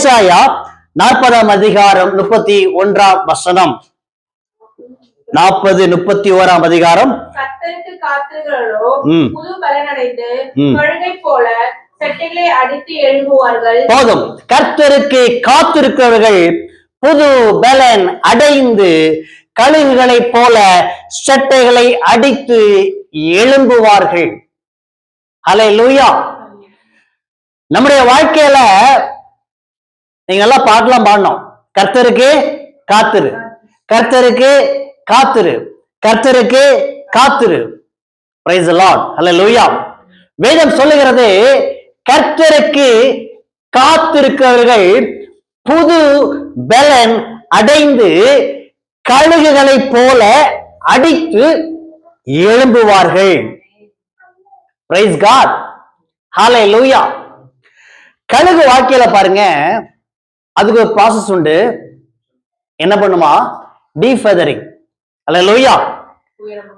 ஏசாயா 40ஆம் அதிகாரம் 31ஆம் வசனம். 40:31ஆம் அதிகாரம். கர்த்தருக்கு காத்திருக்கிறவர்களோ புது பலனடைந்து கழுகை போல செட்டைகளை அடித்து எழும்புவார்கள். போதும். கர்த்தருக்கு காத்திருக்கிறவர்கள் புது பலன் அடைந்து கழுகுகளைப் போல செட்டைகளை அடித்து எழும்புவார்கள். ஹல்லேலூயா. நம்முடைய வாழ்க்கையில நீங்க எல்லாம் பாட்டெல்லாம் பாடணும். கர்த்தருக்கு காத்திரு, கர்த்தருக்கு காத்திரு, கர்த்தருக்கு காத்திரு. Praise the Lord. ஹல்லேலூயா. வேதம் சொல்லுகிறது, கர்த்தருக்கு காத்திருக்கிறவர்கள் புது பலன் அடைந்து கழுகுகளைப் போல அடித்து எழும்புவார்கள். Price God. ஹல்லேலூயா. கழுகு வாழ்க்கையில பாருங்க, அதுக்கு ஒரு ப்ராசஸ் உண்டு. என்ன பண்ணுமா? டீஃபெதரிங். ஹல்லேலூயா.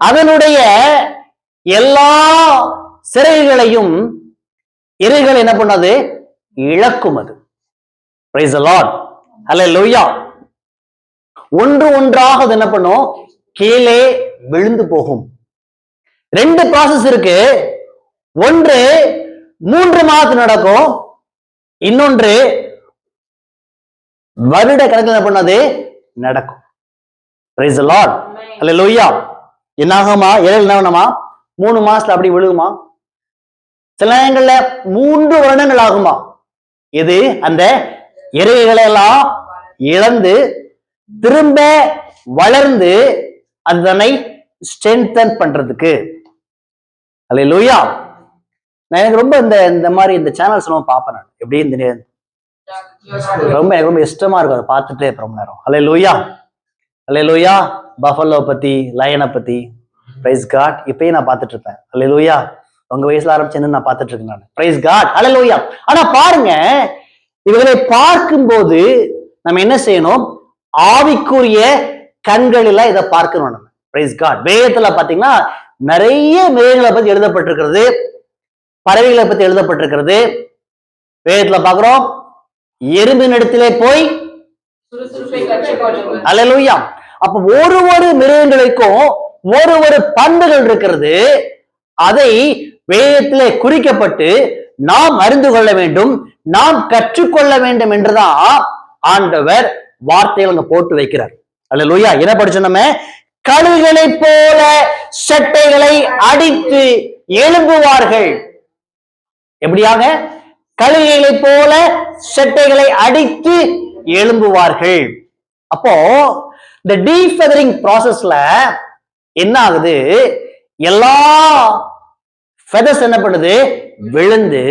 அதனுடைய எல்லா சிறகுகளையும் இறகுகள் என்ன பண்ணது? இழக்கும். அது பிரைஸ் தி லார்ட். ஹல்லேலூயா. ஒன்று ஒன்றாக அது என்ன பண்ணும்? கீழே விழுந்து போகும். 2 ப்ராசஸ் இருக்கு. ஒன்று 3 மாதத்துக்கு நடக்கும், இன்னொன்று வருட கணக்கில் என்ன பண்ணது? நடக்கும். Praise the Lord. ஹல்லேலூயா. என்னாகுமா? என்ன ஆகுமா? 3 மாசத்துல அப்படி விழுகுமா? சில நேரங்கள்ல 3 வருடங்கள் ஆகுமா? இது அந்த இறகுகளை எல்லாம் இழந்து திரும்ப வளர்ந்து அதனை ஸ்ட்ரென்தன் பண்றதுக்கு. ஹல்லேலூயா. நான் எனக்கு ரொம்ப இந்த மாதிரி இந்த சேனல்ஸ் எல்லாம் பார்ப்பேன். நான் எப்படி எனக்கு ரொம்ப இஷ்டமா இருக்கும் அதை பார்த்துட்டே ரொம்ப நேரம். ஹல்லேலூயா. ஹல்லேலூயா. பஃபலோ பத்தி, லயனை பத்தி. Praise God. இப்பயும் நான் பார்த்துட்டு இருப்பேன். ஹல்லேலூயா. உங்க வயசுல ஆரம்பிச்சேன்னு நான் பார்த்துட்டு இருக்கேன் நான். Praise God. ஹல்லேலூயா. ஆனா பாருங்க, இவர்களை பார்க்கும்போது நம்ம என்ன செய்யணும்? ஆவிக்குரிய கண்களில இதை பார்க்கணும் நம்ம. Praise God. வேதத்துல பாத்தீங்கன்னா நிறைய மிருகங்களை பத்தி எழுதப்பட்டிருக்கிறது, பறவைகளை பத்தி எழுதப்பட்டிருக்கிறது. வேதத்துல பாக்குறோம், எறும்பின் இடத்திலே போய். ஹல்லேலூயா. அப்ப ஒரு மிருகங்களுக்கும் ஒரு பண்புகள் இருக்கிறது. அதை வேதத்திலே குறிக்கப்பட்டு நாம் அறிந்து கொள்ள வேண்டும், நாம் கற்றுக்கொள்ள வேண்டும் என்றுதான் ஆண்டவர் வார்த்தைகள் அங்க போட்டு வைக்கிறார். ஹல்லேலூயா. என்ன படிச்சோம் நம்ம? கழுகுகளை போல செட்டைகளை அடித்து எழும்புவார்கள். எப்படியாக? கழுகுகளை போல செட்டைகளை அடித்து எழும்புவார்கள். அப்போ இந்த டீஃபெதரிங் ப்ராசஸ்ல என்ன ஆகுது? எல்லா ஃபெதர்ஸ் என்ன பண்ணுது? விழுந்து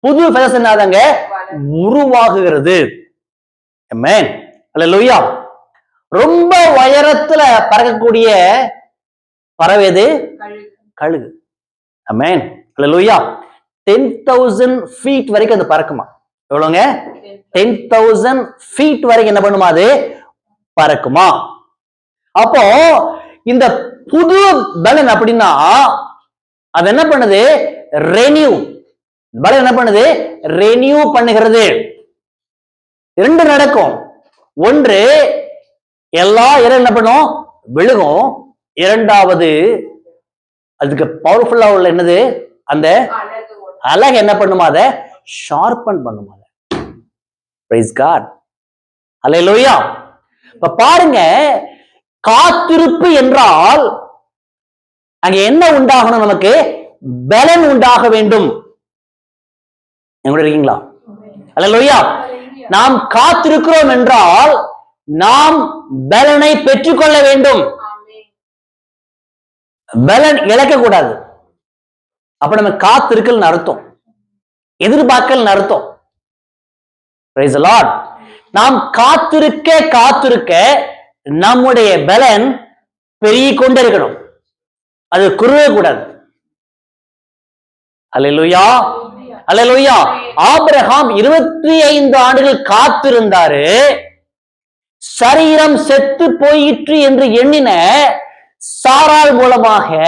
புது ஃபெதர்ஸ் என்ன ஆகுதுங்க? உருவாகுகிறது. ஆமென். ஹல்லேலூயா. ரொம்ப உயரத்துல பறக்கக்கூடிய பறவை எது? கழுகு. ஆமென். ஹல்லேலூயா. 10,000 feet வரைக்கும் அது பறக்குமா? எவ்வளவுங்க? 10,000 feet வரைக்கும் என்ன பண்ணுமா? அது பறக்குமா? அப்போ இந்த புது பலன் அப்படின்னா அது என்ன பண்ணுது? ரெனியூ. பலன் என்ன பண்ணுது? ரெனியூ பண்ணுகிறது. 2 நடக்கும். ஒன்று, எல்லா இறை என்ன பண்ணும்? விழுகும். இரண்டாவது, அதுக்கு பவர்ஃபுல்லா உள்ள என்னது? அந்த அழகு என்ன பண்ணுமா? அதை ஷார்பன் பண்ணுமா? Praise God. ஹல்லேலூயா. இப்ப பாருங்க, காத்திருப்பு என்றால் அங்க என்ன உண்டாகணும்? நமக்கு பலன் உண்டாக வேண்டும். எங்களோட இருக்கீங்களா? ஹல்லேலூயா. நாம் காத்திருக்கிறோம் என்றால் நாம் பலனை பெற்றுக்கொள்ள வேண்டும். பலன் இழக்க கூடாது. அப்ப நம்ம காத்திருக்கல் அர்த்தம், எதிர்பார்க்கல் அர்த்தம். Price the Lord. நாம் காத்திருக்க நம்முடைய பலன் பெருகிக் கொண்டே இருக்கணும். அது குறுக கூடாது. ஹல்லேலூயா. ஹல்லேலூயா. ஆபிரகாம் 25 ஆண்டுகள் காத்திருந்தாரு. சரீரம் செத்து போயிற்று என்று எண்ணின சாராள் மூலமாக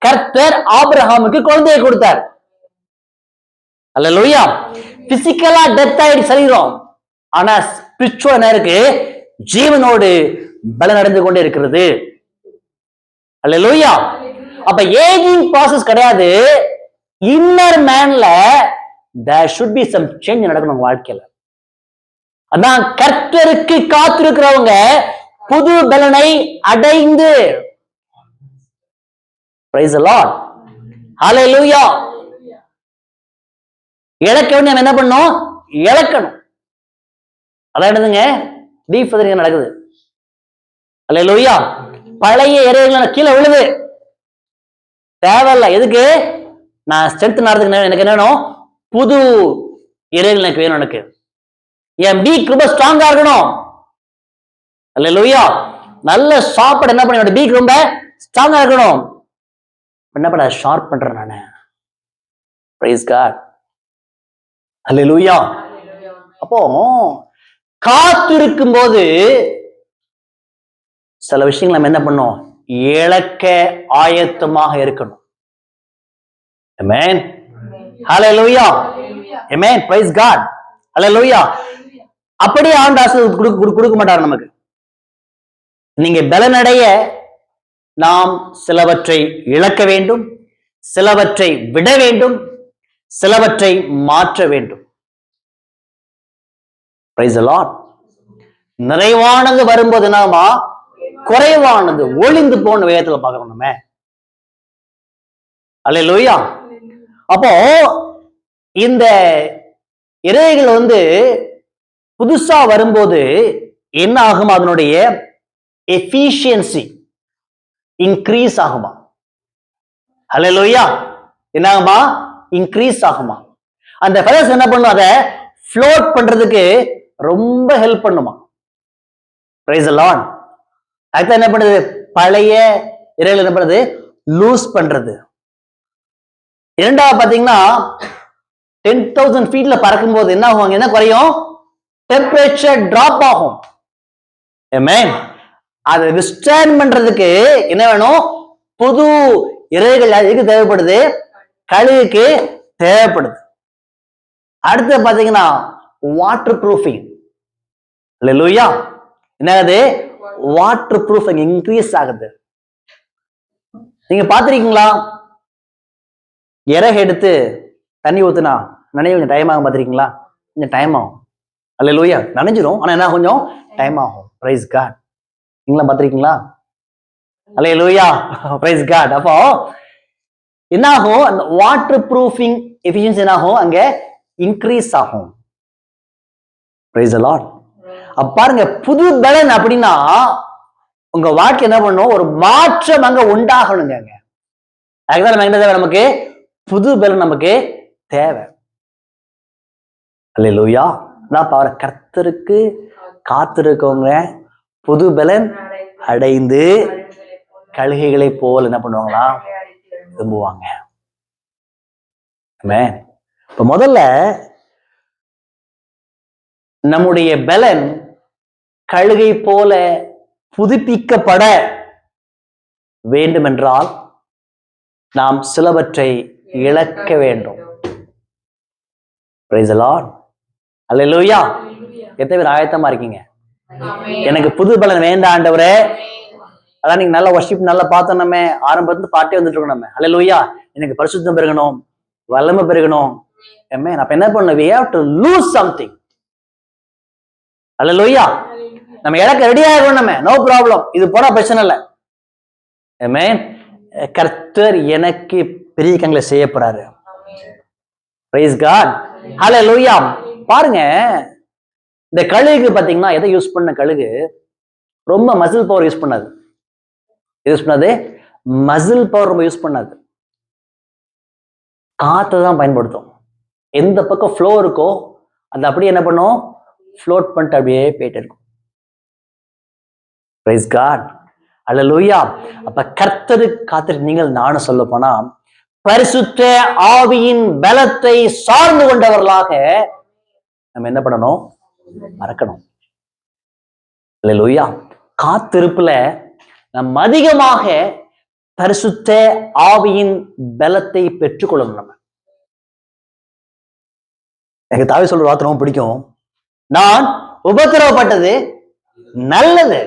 கர்த்தர் ஆபிரகாமுக்கு குழந்தையை கொடுத்தார். ஹல்லேலூயா. பிசிக்கலா டெத் ஆயிடுச்சு சரீரம். ஆனா ஸ்பிரிச்சுவல் என்ன இருக்கு? ஜீவனோடு பலனடைந்து கொண்டே இருக்கிறது. அல்லேலூயா. அப்ப ஏஜிங் ப்ராசஸ் கிடையாது. இன்னர் மேன்ல there should be some change நடக்கணும் வாழ்க்கையில. அதான் கர்த்தருக்கு காத்திருக்கிறவங்க புது பலனை அடைந்து. Praise the Lord. Hallelujah. இழக்க வேண்டிய நம்ம என்ன பண்ணோம்? இழக்கணும். அதான் என்னதுங்க? டீஃபதரிங் நடக்குது. அல்லேலூயா. பழைய இறைகள் கீழே விழுது. தேவையில்ல. எதுக்கு? நான் ஸ்ட்ரென்த் நடத்துக்கு எனக்கு என்ன வேணும்? புது இறைகள் எனக்கு வேணும். எனக்கு என் பீக் ரொம்ப ஸ்ட்ராங்கா இருக்கணும். அல்லேலூயா. நல்ல சாப்பாடு என்ன பண்ண? பீக் ரொம்ப ஸ்ட்ராங்கா இருக்கணும். என்ன பண்ண? ஷார்ப் பண்றேன் நானு. Praise God. அல்லேலூயா. அப்போ காத்திருக்கும் போது சில விஷயங்கள் நம்ம என்ன பண்ணோம்? இழக்க ஆயத்தமாக இருக்கணும். ஆமென். ஹல்லேலூயா. ஆமென். Praise God. ஹல்லேலூயா. அப்படியே ஆண்டவர் ஆசீர்வாதம் கொடுக்க மாட்டார் நமக்கு. நீங்க பலனடைய நாம் சிலவற்றை இழக்க வேண்டும், சிலவற்றை விட வேண்டும், சிலவற்றை மாற்ற வேண்டும். Price the Lord. நிறைவானது வரும்போது என்னமா? குறைவானது ஒளிந்து போன வேதத்துல பார்க்கணும் நம்ம. அல்லேலூயா. அப்போ இந்த இறைகள் புதுசா வரும்போது என்ன ஆகும்? அதனுடைய எஃபிஷியன்சி இன்க்ரீஸ் ஆகுமா? அல்லேலூயா. என்ன ஆகுமா? இன்க்ரீஸ் ஆகுமா? அந்த ஃபெதர்ஸ் என்ன பண்ணும்? அதை ஃப்ளோட் பண்றதுக்கு ரொம்ப ஹெல்ப் பண்ணுமா? Price the Lord. அதுக்கு என்ன பண்ணுது? பழைய இறைகள் என்ன பண்ணுது? லூஸ் பண்றது. இரண்டாவது பாத்தீங்கன்னா 10,000 ஃபீட்ல பறக்கும் போது என்ன ஆகும்? என்ன குறையும்? டெம்பரேச்சர் டிராப் ஆகும். ஆமென். அதை விஸ்டாண்ட் பண்றதுக்கு என்ன வேணும்? புது இறைகள் எதுக்கு தேவைப்படுது? கழுகுக்கு தேவைப்படுது. அடுத்து பாத்தீங்கன்னா வாட்டர் ப்ரூஃபிங். அல்லேலூயா. என்னது? வாட்டர் ப்ரூஃபிங் இன்க்ரீஸ் ஆகுது. நீங்க பாத்திருக்கீங்களா? இறகு எடுத்து தண்ணி ஊத்துனா நனைய கொஞ்சம் டைம் ஆகும். பாத்திருக்கீங்களா? கொஞ்சம் டைம் ஆகும். அல்லேலூயா. நனைஞ்சிரும். ஆனா என்ன? கொஞ்சம் டைம் ஆகும். Praise God. நீங்களா பாத்திருக்கீங்களா? அல்லேலூயா. Praise God. அப்போ என்ன ஆகும்? அந்த வாட்டர் ப்ரூஃபிங் எஃபிஷியன்சி என்ன ஆகும்? அங்க இன்க்ரீஸ் ஆகும். Price the Lord. அப்ப பாருங்க, புது பலன் அப்படின்னா உங்க வாழ்க்கை என்ன பண்ணும்? ஒரு மாற்றம் அங்க உண்டாகணுங்க. அதுதான் நம்ம என்ன தேவை? நமக்கு புது பலன் நமக்கு தேவை. அல்லேலூயா. நான் பாரு, கர்த்தருக்கு காத்திருக்கவங்க புது பலன் அடைந்து கழுகைகளை போல் என்ன பண்ணுவாங்களா? விரும்புவாங்க. இப்ப முதல்ல நம்முடைய பலன் கழுகை போல புதுப்பிக்கப்பட வேண்டும் என்றால் நாம் சிலவற்றை இழக்க வேண்டும். Praise the Lord. Hallelujah. எத்தனை பேர் ஆயத்தமா இருக்கீங்க? எனக்கு புது பலன் வேண்டாம் ஆண்டவரே. அதான் நீங்க நல்ல வர்ஷிப் நல்லா பார்த்தோம். நம்ம ஆரம்பத்துல பாட்டே வந்துட்டு இருக்கோம். நம்ம ஹல்லேலூயா. எனக்கு பரிசுத்தம் பெருகணும், வல்லமை பெருகணும். ஆமென். அப்ப என்ன பண்ணணும்? We have to lose something. ஹல்லேலூயா. நம்ம இழக்க ரெடி ஆகணும். நம்ம நோ ப்ராப்ளம். இது போனா பிரச்சனை இல்லை. ஆமென். கர்த்தர் எனக்கு பெரிய கங்களை செய்ய போறாரு. Praise God. Hallelujah. பாருங்க, இந்த கழுகு பாத்தீங்கன்னா எதை யூஸ் பண்ண? கழுகு ரொம்ப மசில் பவர் யூஸ் பண்ணாது. யூஸ் பண்ணாது மசில் பவர் ரொம்ப யூஸ் பண்ணாது. காற்றை தான் பயன்படுத்தும். எந்த பக்கம் ஃப்ளோ இருக்கோ அது அப்படியே என்ன பண்ணும்? ஃப்ளோட் பண்ணிட்டு அப்படியே போயிட்டு இருக்கும். Praise God. Hallelujah. அப்ப கர்த்தருக்கு காத்திரு நீங்கள் நானும் சொல்ல போனா பரிசுத்த ஆவியின் பலத்தை சார்ந்து கொண்டவர்களாக நம்ம என்ன பண்ணணும்? மறக்கணும். அல்லேலூயா. காத்திருப்புல நம்ம அதிகமாக பரிசுத்த ஆவியின் பலத்தை பெற்றுக்கொள்ளணும். நம்ம எனக்கு தாவி சொல்ற வார்த்தை ரொம்ப பிடிக்கும். நான் உபத்திரவப்பட்டது நல்லது.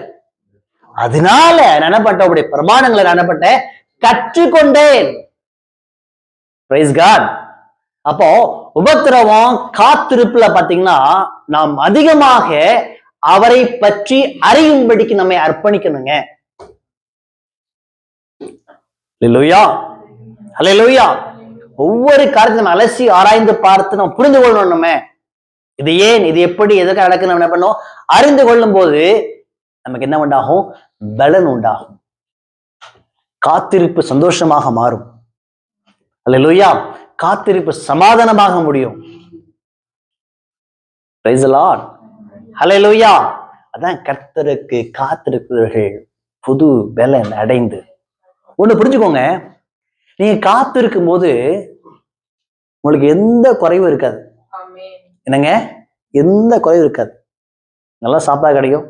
அதனால நான் என்ன பண்ண, உடைய பிரமாணங்களை நான் என்ன பண்ணேன், கற்றுக்கொண்டேன். Praise God. அப்போ உபத்திரவம் காத்திருப்புல பாத்தீங்கன்னா நாம் அதிகமாக அவரை பற்றி அறியும்படிக்கு நம்மை அர்ப்பணிக்கணுங்க. அல்லேலூயா, அல்லேலூயா. ஒவ்வொரு காரியத்தையும் நம்ம அலசி ஆராய்ந்து பார்த்து நம்ம புரிந்து கொள்ளணும். நம்ம இது ஏன், இது எப்படி, எதுக்கு நடக்குன்னு நம்ம என்ன பண்ணோம், அறிந்து கொள்ளும் போது நமக்கு என்ன உண்டாகும், பலன் உண்டாகும். காத்திருப்பு சந்தோஷமாக மாறும். அல்லேலூயா. காத்திருப்பு சமாதானமாக முடியும். Praise the Lord. அல்லேலூயா. அதான் கர்த்தருக்கு காத்திருக்கிறவர்கள் புது பலன் அடைந்து. ஒண்ணு புரிஞ்சுக்கோங்க, நீங்க காத்திருக்கும் போது உங்களுக்கு எந்த குறைவும் இருக்காது. என்னங்க, எந்த குறைவும் இருக்காது. நல்லா சாப்பாடு கிடைக்கும்,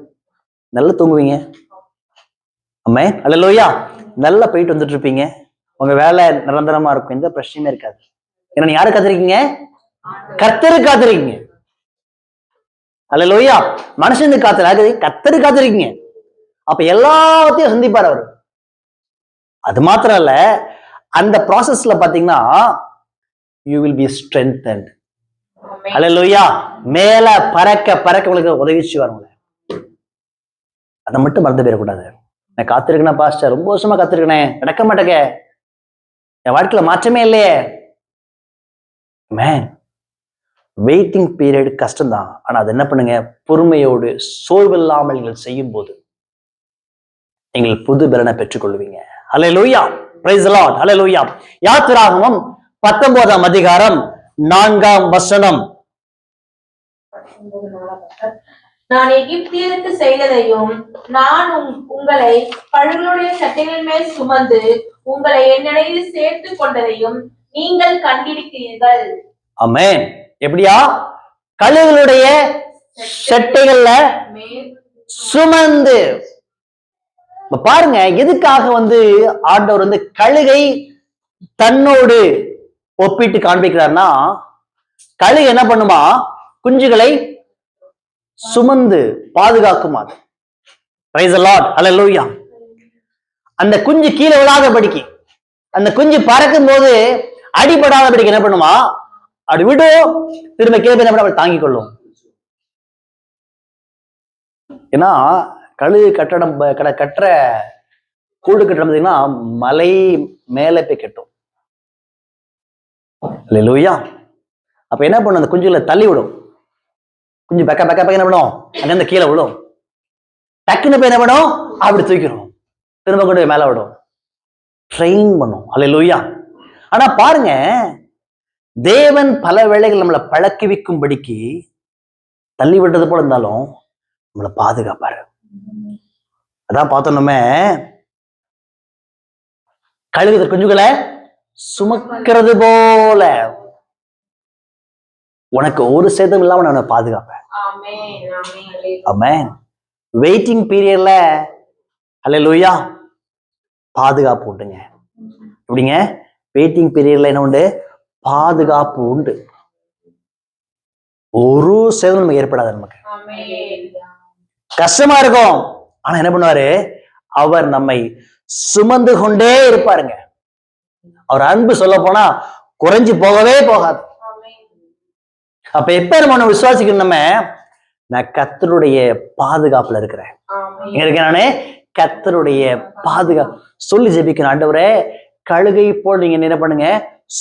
நல்லா தூங்குவீங்க. ஆமென், அல்லேலூயா. நல்லா போயிட்டு வந்துட்டு இருப்பீங்க. உங்க வேலை நிரந்தரமா இருக்கும், எந்த பிரச்சனையுமே இருக்காது. ஏன்னா யாரு காத்திருக்கீங்க, கர்த்தரு காத்திருக்கீங்க. அல்லேலூயா. மனுஷனுக்கு காத்திரு, கர்த்தரு காத்திருக்கீங்க. அப்ப எல்லாத்தையும் சந்திப்பார் அவரு. அது மாத்திரம் இல்ல, அந்த ப்ராசஸ்ல பாத்தீங்கன்னா you will be strengthened. அல்லேலூயா. மேல பறக்க பறக்க உங்களுக்கு உதவி செய்வாங்க. அதை மட்டும் மறந்து போயிடக்கூடாது. நான் காத்திருக்கேன் பாஸ்டர், ரொம்ப வருஷமா காத்திருக்கேன், நடக்க மாட்டேங்க, என் வாழ்க்கையில மாற்றமே இல்லையே. மேன், வெயிட்டிங் பீரியட் கஷ்டம்தான். ஆனா அது என்ன பண்ணுங்க, பொறுமையோடு சோர்வில்லாமல் நீங்கள் செய்யும் போது நீங்கள் புது பலனை பெற்றுக் கொள்வீங்க. அல்லேலூயா. Praise the Lord. அல்லேலூயா. யாத்திராகமம் 19ஆம் அதிகாரம் 4ஆம் வசனம். நான் எகிப்தியருக்கு செய்ததையும் நான் உங்களை கழுகுடைய சட்டைகள் மேல் சுமந்து உங்களை என்னிடையில் சேர்த்து கொண்டதையும் நீங்கள் கண்டிருக்கிறீர்கள். ஆமென். எப்படியா? கழுகுடைய சட்டைகள்ல சுமந்து. பாருங்க, எதுக்காக ஆண்டவர் கழுகை தன்னோடு ஒப்பிட்டு காண்பிக்கிறார்னா, கழுகு என்ன பண்ணுமா, குஞ்சுகளை சுமந்து பாதுகாக்குமா. Price the Lord. அல்லேலூயா. அந்த குஞ்சு கீழே விழாதபடிக்கு, அந்த குஞ்சு பறக்கும் போது அடிபடாதபடிக்கு என்ன பண்ணுமா, அப்படி விடும், திரும்ப கீழே போய் அப்படி தாங்கிக் கொள்ளும். ஏன்னா கழுகு கட்டடம் கட்டுற கூடு கட்டடம் பார்த்தீங்கன்னா மலை மேலே போய் கட்டும். அல்லேலூயா. அப்ப என்ன பண்ணும், அந்த குஞ்சுகளை தள்ளி விடும். குஞ்சு பக்க பக்க பக்க என்ன பண்ணும், அங்கிருந்து கீழே விடும். டக்குன்னு போய் என்ன பண்ணும், அப்படி தூக்கிடும், திரும்ப கொண்டு போய் மேல விடும். ட்ரெயின் பண்ணும். அல்லேலூயா. ஆனா பாருங்க, தேவன் பல வேளைகள் நம்மளை பழக்குவிக்கும்படிக்கு தள்ளி விடுறது போல இருந்தாலும் நம்மளை பாதுகாப்பாரு. அதான் பார்த்தோம், நம்ம கழுகு குஞ்சுகளை சுமக்கிறது போல உனக்கு ஒரு சேதம் இல்லாம நான் உன்னை பாதுகாப்பேன். ஆமென். வெயிட்டிங் பீரியட்ல அல்லேலூயா பாதுகாப்பு உண்டுங்க. எப்படிங்க? வெயிட்டிங் பீரியட்ல என்ன உண்டு? பாதுகாப்பு உண்டு. ஒரு சேதம் நமக்கு ஏற்படாது. நமக்கு கஷ்டமா இருக்கும், ஆனா என்ன பண்ணுவாரு, அவர் நம்மை சுமந்து கொண்டே இருப்பாருங்க. அவர் அன்பு சொல்ல போனா குறைஞ்சு போகவே போகாது. அப்ப எப்ப நம்ம விசுவாசிக்கணும், நான் கர்த்தருடைய பாதுகாப்புல இருக்கிறேன். எங்க இருக்கேன் நானே? கர்த்தருடைய பாதுகாப்பு சொல்லி ஜெபிக்கணும். ஆண்டவரே, கழுகை போல் நீங்க என்ன பண்ணுங்க,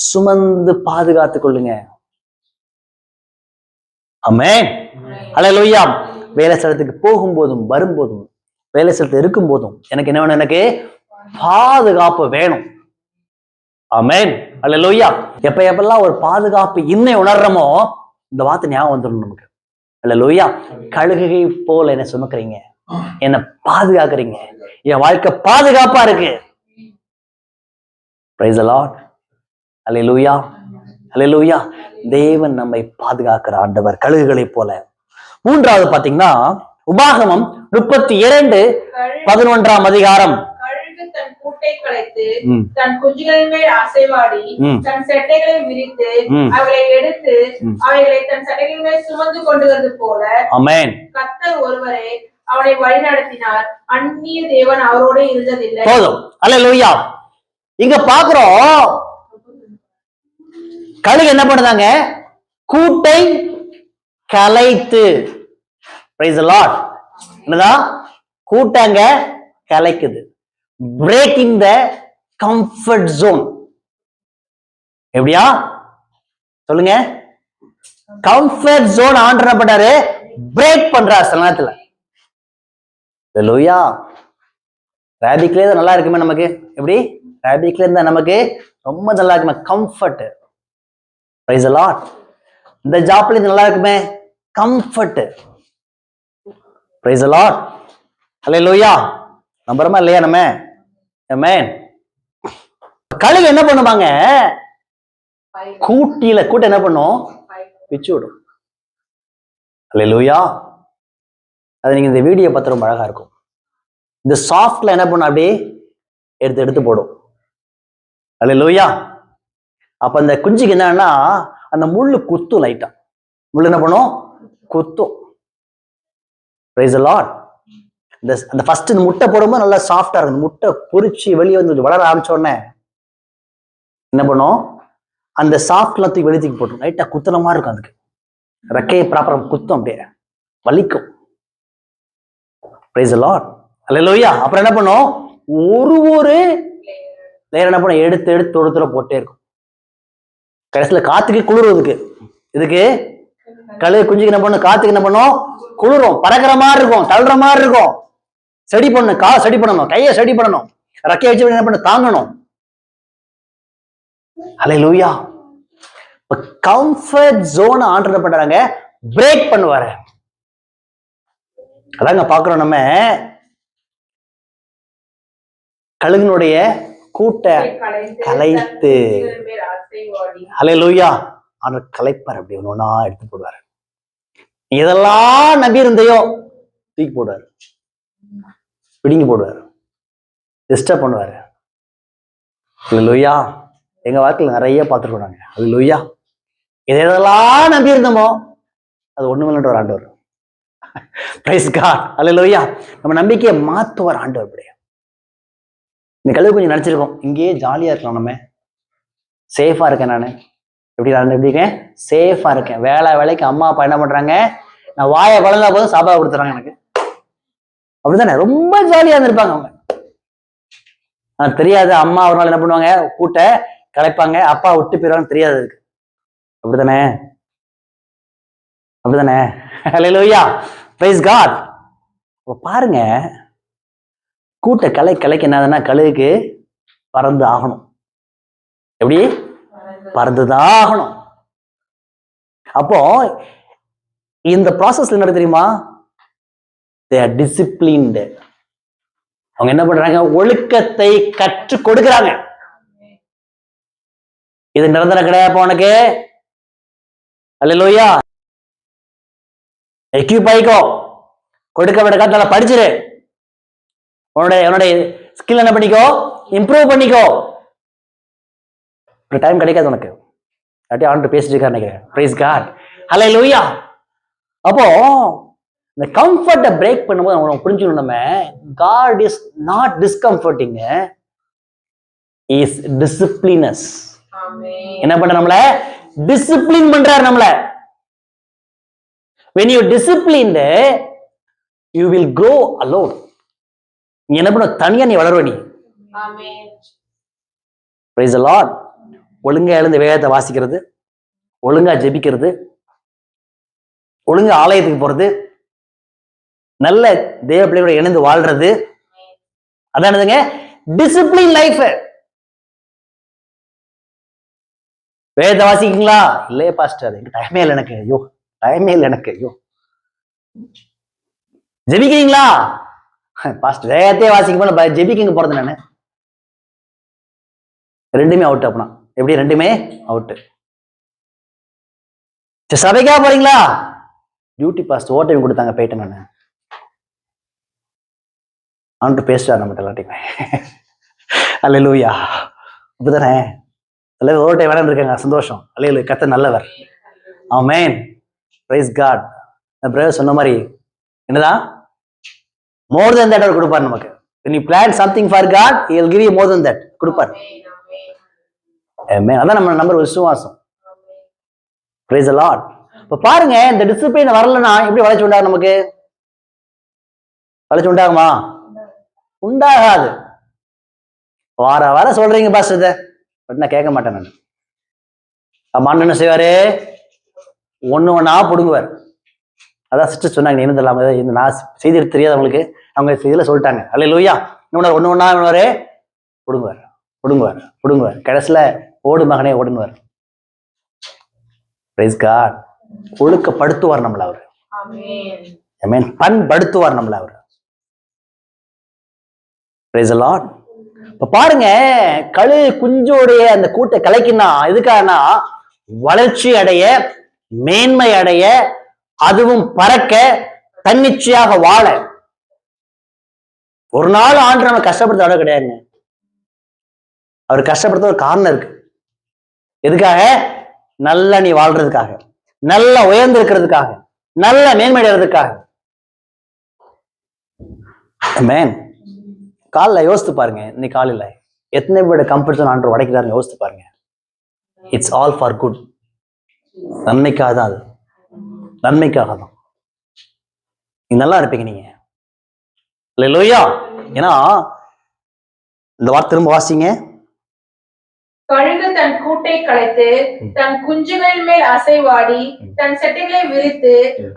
சுமந்து பாதுகாத்துக் கொள்ளுங்க. ஆமென். அல்லேலூயா. வேலை ஸ்தலத்துக்கு போகும்போதும் வரும்போதும், வேலை ஸ்தலத்துல இருக்கும் போதும் எனக்கு என்ன வேணும்? எனக்கு பாதுகாப்பு வேணும். ஆமென். அல்லேலூயா. எப்பெல்லாம் ஒரு பாதுகாப்பு இன்னும் உணர்றோமோ இந்த வார்த்தை ஞாபகம் வந்துடும் நமக்கு. அல்லேலூயா. கழுகை போல என்ன சுமக்கிறீங்க, என்ன பாதுகாக்கிறீங்க, என் வாழ்க்கை பாதுகாப்பா இருக்கு. Praise the Lord. அல்லேலூயா. அல்லேலூயா. தேவன் நம்மை பாதுகாக்கிற ஆண்டவர் கழுகுகளை போல. மூன்றாவது பாத்தீங்கன்னா உபாகமம் 32:11 அதிகாரம். கழுகு தன் கூட்டை கலைத்து ம், தன் குஞ்சுகளின் மேல் அசைவாடி ம், தன் செட்டைகளை விரித்து ம். அவைகளை எடுத்து ம். அவைகளை தன் சட்டைகளின் மேல் சுமந்து கொண்டு வருவது போல ஆமென். கர்த்தர் ஒருவரே அவனை வழிநடத்தினார், அந்நிய தேவன் அவரோட இருந்ததில்லை. போதும். அல்லேலூயா. இங்க பாக்குறோம் கழுகு என்ன பண்ணுதாங்க? கூட்டை கலைத்து. Praise the Lord. என்னதான் கூட்டங்க கலைக்குது. Breaking the comfort zone. எப்படியா சொல்லுங்க? கம்ஃபர்ட் ஜோன் ஆண்டவர் என்ன பண்றாரு? பிரேக் பண்றாரு சில நேரத்துல. அல்லேலூயா. ரேபிக்லே தான் நல்லா இருக்குமே நமக்கு. எப்படி? ரேபிக்ல இருந்தா நமக்கு ரொம்ப நல்லா இருக்குமே, கம்ஃபர்ட். Praise the Lord. இந்த ஜாப்ல நல்லா இருக்குமே, கம்ஃபர்ட். Praise the Lord. அல்லேலூயா. நம்புறோமா இல்லையா நம்ம? ஆமென். கழுகு என்ன பண்ணுவாங்க? கூட்டை என்ன பண்ணும்? பிச்சு விடும். அல்லேலூயா. அது நீங்க இந்த வீடியோ பார்த்து ரொம்ப அழகா இருக்கும். இந்த சாஃப்ட்ல என்ன பண்ணும்? அப்படியே எடுத்து போடும். அல்லேலூயா. அப்ப அந்த குஞ்சுக்கு என்னன்னா அந்த முள்ளு குத்தும், லைட்டா முள்ளு என்ன பண்ணும்? குத்தும். Price the Lord. அந்த ஃபர்ஸ்ட் இந்த முட்டை போடும்போது நல்லா சாஃப்டா இருக்கும். முட்டை பொரிச்சு வெளியே வந்து வளர ஆரம்பிச்ச உடனே என்ன பண்ணும்? அந்த சாஃப்ட்லாம் தூக்கி வெளியே தூக்கி போட்டுரும். லைட்டா குத்துன மாதிரி இருக்கும். அதுக்கு ரெக்கையை ப்ராப்பரா குத்தும், அப்படியே வலிக்கும். Praise the Lord. அல்லேலூயா. அப்புறம் என்ன பண்ணும்? ஒரு லேயர் என்ன பண்ணும்? எடுத்து ஒருத்தர போட்டே இருக்கும். கடைசியில காத்துக்கு குளிர்றதுக்கு இதுக்கு கழுகு குஞ்சுக்கு என்ன பண்ணும்? காத்துக்கு என்ன பண்ணும்? குளிரும். பறக்கிற மாதிரி இருக்கும், தள்ளுற மாதிரி இருக்கும். செடி பண்ணணும், செடி பண்ணணும், கையை செடி பண்ணணும், ரெக்கையை வச்சு என்ன பண்ண தாங்கணும். அல்லேலூயா. கம்ஃபர்ட் ஜோன் ஆண்டர் பண்றாங்க, பிரேக் பண்ணுவாரு. அதாங்க பாக்குறோம் நம்ம. கழுகுனுடைய கூட்டை கலைத்து. அல்லேலூயா. ஆண்டவர் கலைப்பார். அப்படி ஒண்ணா எடுத்து போடுவாரு. இதெல்லாம் நம்பி இருந்தையோ தூக்கி போடுவாரு, பிடிங்கி போடுவாரு, டிஸ்டர்ப் பண்ணுவாரு. அல்லேலூயா. எங்க வாழ்க்கையில் நிறைய பார்த்துருக்கோம் நாங்க. அல்லேலூயா. இதெல்லாம் நம்பி இருந்தோமோ அது ஒண்ணுமில்லைன்ற ஒரு ஆண்டவர். Praise God. அல்லேலூயா. நம்ம நம்பிக்கையை மாத்துவார் ஆண்டவர். அப்படியே இந்த கழுகு கொஞ்சம் நினைச்சிருக்கோம், இங்கேயே ஜாலியா இருக்கலாம், நம்ம சேஃபா இருக்கேன், நான் எப்படி இருக்கேன்? சேஃபா இருக்கேன். வேலைக்கு அம்மா அப்பா என்ன பண்றாங்க? நான் வாயை வளர்ந்தா போதும் சாப்பாடு கொடுத்துறாங்க எனக்கு. அப்படித்தானே? ரொம்ப ஜாலியா இருந்திருப்பாங்க அவங்க. தெரியாது அம்மா ஒரு நாள் என்ன பண்ணுவாங்க? கூட்ட கலைப்பாங்க, அப்பா விட்டு போயிடுவாங்க, தெரியாது அதுக்கு. அப்படித்தானே? அல்லேலூயா. Praise God. பாருங்க, கூட்ட கலைக்கு என்னதுன்னா கழுகுக்கு பறந்து ஆகணும். எப்படி? பறந்துதான் ஆகணும். அப்போ இந்த ப்ராசஸ்ல என்ன தெரியுமா? they are disciplined. அவங்க என்ன பண்றாங்க? ஒழுக்கத்தை கற்றுக் கொடுக்கிறாங்க. இது நிரந்தரம் கிடையாது உனக்கு. அல்லேலூயா. எக்யூப் ஆயிக்கோ, கொடுக்க விட காலத்துல படிச்சிரு, உன்னுடைய ஸ்கில் என்ன பண்ணிக்கோ, இம்ப்ரூவ் பண்ணிக்கோ. ஒரு டைம் கிடைக்காது உனக்கு. அப்படியே ஆண்டு பேசிட்டு இருக்காரு நினைக்கிறேன். Praise God. அல்லேலூயா. அப்போ இந்த கம்ஃபர்ட்டை பிரேக் பண்ணும்போது நம்ம புரிஞ்சுக்கணும், நம்ம God is not discomforting, is disciplines. என்ன பண்ற? நம்மள டிசிப்ளின் பண்றாரு நம்மள. when you disciplined you will grow alone. நீ என்ன பண்ண? தனியா நீ வளருவ நீ. ஆமென். praise the lord. ஒழுங்கா எழுந்து வேதத்தை வாசிக்கிறது, ஒழுங்கா ஜெபிக்கிறது, ஒழுங்கா ஆலயத்துக்கு போறது, நல்ல தேவ பிள்ளையோட இணைந்து வாழ்றது, அதானதுங்க டிசிப்ளின் லைஃப். வேதத்தை வாசிக்கீங்களா? இல்லையே பாஸ்டர், டைமே இல்லை எனக்கு. ஐயோ டைமே இல்லை எனக்கு. ஐயோ. ஜெபிக்கிறீங்களா? பாஸ்டர் வேதத்தையே வாசிக்க ஜெபிக்க போறது நானு. ரெண்டுமே அவுட். அப்படின்னா எப்படி? ரெண்டுமே அவுட். சபைக்கா போறீங்களா? டியூட்டி பாஸ்ட் ஓட்டம் கொடுத்தாங்க, போயிட்டேன் நான். அவன்ட்டு பேசுவார் நம்ம எல்லாத்தையுமே. அல்லேலூயா. அப்படிதானே? அல்லது ஒரு டைம் வேணாம் இருக்காங்க, சந்தோஷம். அல்லேலூயா, கர்த்தர் நல்லவர். ஆமென். Praise God. பிரதர் சொன்ன மாதிரி என்னதான் மோர் தென் தட் அவர் கொடுப்பார் நமக்கு. when you plan something for God, he will give you more than that. கொடுப்பார். ஆமென். அதான் நம்ம நம்பர் விசுவாசம். Price the Lord. இப்ப பாருங்க, இந்த டிசிப்ளின் வரலன்னா எப்படி வளர்ச்சி உண்டாகும்? நமக்கு வளர்ச்சி உண்டாகுமா? உண்டாகாது. வர சொல்றீங்க பாஸ் இதை, பட் நான் கேட்க மாட்டேன். நான் அம்மான்னு என்ன செய்வாரு? ஒண்ணு ஒண்ணா புடுங்குவார். அதான் சிஸ்டர் சொன்னாங்க, என்ன தெரியலாம இந்த நான் செய்தி தெரியாது அவங்களுக்கு, அவங்க இதுல சொல்லிட்டாங்க. அல்லேலூயா. இன்னொன்னு ஒண்ணு ஒண்ணா புடுங்குவார் புடுங்குவார் புடுங்குவார். கடைசியில ஓடு மகனே ஓடுனுவார். Price God. ஒழுக்கப்படுத்துவார் நம்மள அவரு. ஆமென். பண்படுத்துவார் நம்மள அவரு. Price the Lord. இப்ப பாருங்க, கழு குஞ்சோடைய அந்த கூட்டை கலைக்குன்னா எதுக்காகனா வளர்ச்சி அடைய, மேன்மை அடைய, அதுவும் பறக்க, தன்னிச்சையாக வாழ. ஒரு நாள் ஆண்டு நம்ம கஷ்டப்படுத்த கிடையாதுங்க. அவர் கஷ்டப்படுத்த ஒரு காரணம் இருக்கு. எதுக்காக? நல்லா நீ வாழ்றதுக்காக, நல்லா உயர்ந்து இருக்கிறதுக்காக, நல்ல மேன்மையடைறதுக்காக. ஆமென். காலைல யோசித்து பாருங்க, இன்னைக்கு காலையில எத்தனை பேரோட கம்ஃபர்ட் ஜோன் ஆண்டவர் உடைக்கிறாருன்னு யோசித்து பாருங்க. It's all for good. நன்மைக்காக தான் அது, நன்மைக்காக தான். நீங்க நல்லா இருப்பீங்க நீங்க. அல்லேலூயா. ஏன்னா இந்த வார்த்தை திரும்ப வாசிங்க. கழுகு தன் கூட்டை கலைத்து தன் குஞ்சுகள் மேல் அசைவாடி தன் சட்டைகளை விரித்து